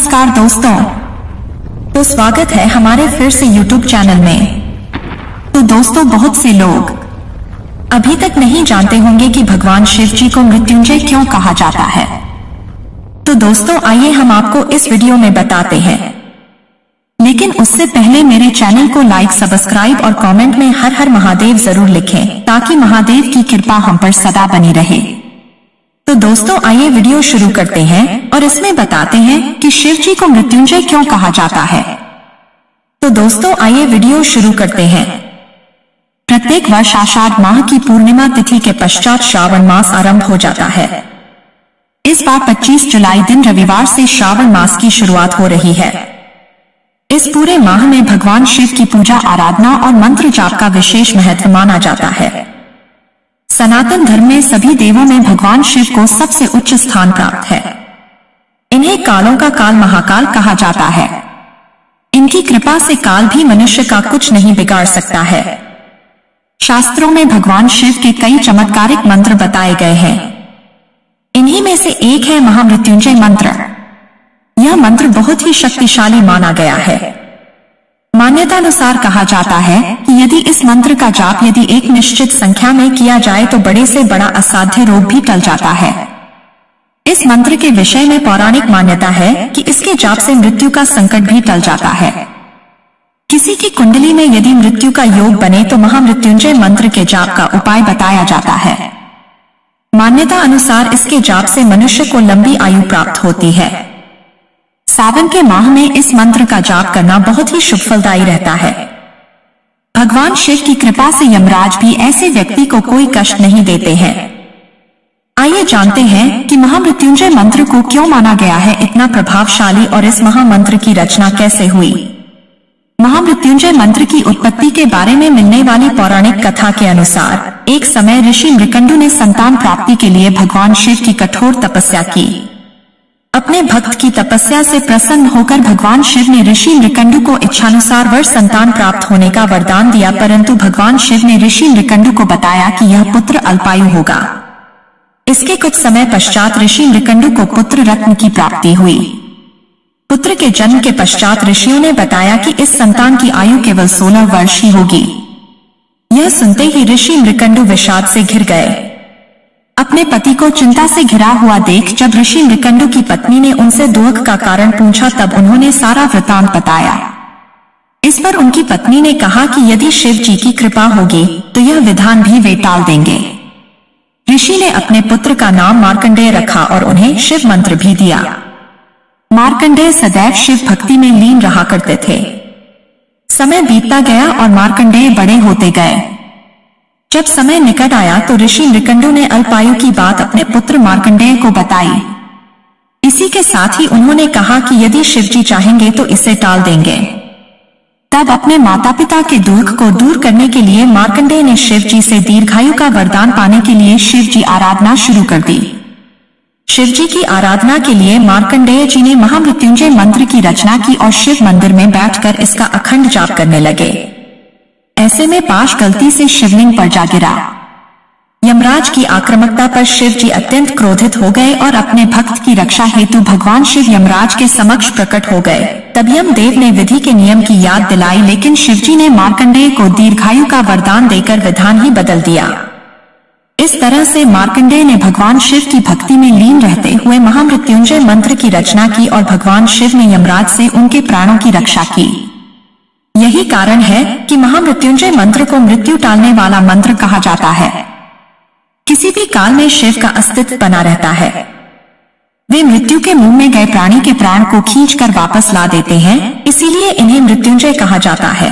नमस्कार दोस्तों, तो स्वागत है हमारे फिर से YouTube चैनल में। तो दोस्तों, बहुत से लोग अभी तक नहीं जानते होंगे कि भगवान शिव जी को मृत्युंजय क्यों कहा जाता है। तो दोस्तों, आइए हम आपको इस वीडियो में बताते हैं। लेकिन उससे पहले मेरे चैनल को लाइक, सब्सक्राइब और कमेंट में हर हर महादेव जरूर लिखें, ताकि महादेव की कृपा हम पर सदा बनी रहे। तो दोस्तों, आइए वीडियो शुरू करते हैं और इसमें बताते हैं कि शिव जी को मृत्युंजय क्यों कहा जाता है। तो दोस्तों, आइए वीडियो शुरू करते हैं। प्रत्येक वर्ष आषाढ़ माह की पूर्णिमा तिथि के पश्चात श्रावण मास आरंभ हो जाता है। इस बार 25 जुलाई दिन रविवार से श्रावण मास की शुरुआत हो रही है। इस पूरे माह में भगवान शिव की पूजा, आराधना और मंत्र जाप का विशेष महत्व माना जाता है। सनातन धर्म में सभी देवों में भगवान शिव को सबसे उच्च स्थान प्राप्त है। इन्हें कालों का काल, महाकाल कहा जाता है। इनकी कृपा से काल भी मनुष्य का कुछ नहीं बिगाड़ सकता है। शास्त्रों में भगवान शिव के कई चमत्कारिक मंत्र बताए गए हैं। इन्हीं में से एक है महामृत्युंजय मंत्र। यह मंत्र बहुत ही शक्तिशाली माना गया है। मान्यता अनुसार कहा जाता है कि यदि इस मंत्र का जाप यदि एक निश्चित संख्या में किया जाए तो बड़े से बड़ा असाध्य रोग भी टल जाता है। इस मंत्र के विषय में पौराणिक मान्यता है कि इसके जाप से मृत्यु का संकट भी टल जाता है। किसी की कुंडली में यदि मृत्यु का योग बने तो महामृत्युंजय मंत्र के जाप का उपाय बताया जाता है। मान्यता अनुसार इसके जाप से मनुष्य को लंबी आयु प्राप्त होती है। सावन के माह में इस मंत्र का जाप करना बहुत ही शुभ फलदायी रहता है। भगवान शिव की कृपा से यमराज भी ऐसे व्यक्ति को कोई कष्ट नहीं देते हैं। आइए जानते हैं कि महामृत्युंजय मंत्र को क्यों माना गया है इतना प्रभावशाली और इस महामंत्र की रचना कैसे हुई। महामृत्युंजय मंत्र की उत्पत्ति के बारे में मिलने वाली पौराणिक कथा के अनुसार एक समय ऋषि मृकंडु ने संतान प्राप्ति के लिए भगवान शिव की कठोर तपस्या की। अपने भक्त की तपस्या से प्रसन्न होकर भगवान शिव ने ऋषि मृकंडु को इच्छानुसार वर संतान प्राप्त होने का वरदान दिया, परंतु भगवान शिव ने ऋषि मृकंडु को बताया कि यह पुत्र अल्पायु होगा। इसके कुछ समय पश्चात ऋषि मृकंडु को पुत्र रत्न की प्राप्ति हुई। पुत्र के जन्म के पश्चात ऋषियों ने बताया कि इस संतान की आयु केवल 16 वर्ष ही होगी। यह सुनते ही ऋषि मृकंडु विषाद से घिर गए। अपने पति को चिंता से घिरा हुआ देख जब ऋषि मृकंडु की पत्नी ने उनसे दुख का कारण पूछा, तब उन्होंने सारा वृतांत बताया। इस पर उनकी पत्नी ने कहा कि यदि शिव जी की कृपा होगी तो यह विधान भी वे टाल देंगे। ऋषि ने अपने पुत्र का नाम मार्कंडेय रखा और उन्हें शिव मंत्र भी दिया। मार्कंडेय सदैव शिव भक्ति में लीन रहा करते थे। समय बीतता गया और मार्कंडेय बड़े होते गए। जब समय निकट आया तो ऋषि मृकंडु ने अल्पायु की बात अपने पुत्र मार्कंडेय को बताई। इसी के साथ ही उन्होंने कहा कि यदि शिव जी चाहेंगे तो इसे टाल देंगे। तब अपने माता पिता के दुख को दूर करने के लिए मार्कंडेय ने शिव जी से दीर्घायु का वरदान पाने के लिए शिव जी आराधना शुरू कर दी। शिव जी की आराधना के लिए मार्कंडेय जी ने महामृत्युंजय मंत्र की रचना की और शिव मंदिर में बैठकर इसका अखंड जाप करने लगे। ऐसे में पाश गलती से शिवलिंग पर जा गिरा। यमराज की आक्रामकता पर शिव जी अत्यंत क्रोधित हो गए और अपने भक्त की रक्षा हेतु भगवान शिव यमराज के समक्ष प्रकट हो गए। तब यमदेव ने विधि के नियम की याद दिलाई, लेकिन शिव जी ने मार्कंडेय को दीर्घायु का वरदान देकर विधान ही बदल दिया। इस तरह से मार्कंडेय ने भगवान शिव की भक्ति में लीन रहते हुए महामृत्युंजय मंत्र की रचना की और भगवान शिव ने यमराज से उनके प्राणों की रक्षा की। यही कारण है कि महामृत्युंजय मंत्र को मृत्यु टालने वाला मंत्र कहा जाता है। किसी भी काल में शिव का अस्तित्व बना रहता है। वे मृत्यु के मुंह में गए प्राणी के प्राण को खींचकर वापस ला देते हैं, इसीलिए इन्हें मृत्युंजय कहा जाता है।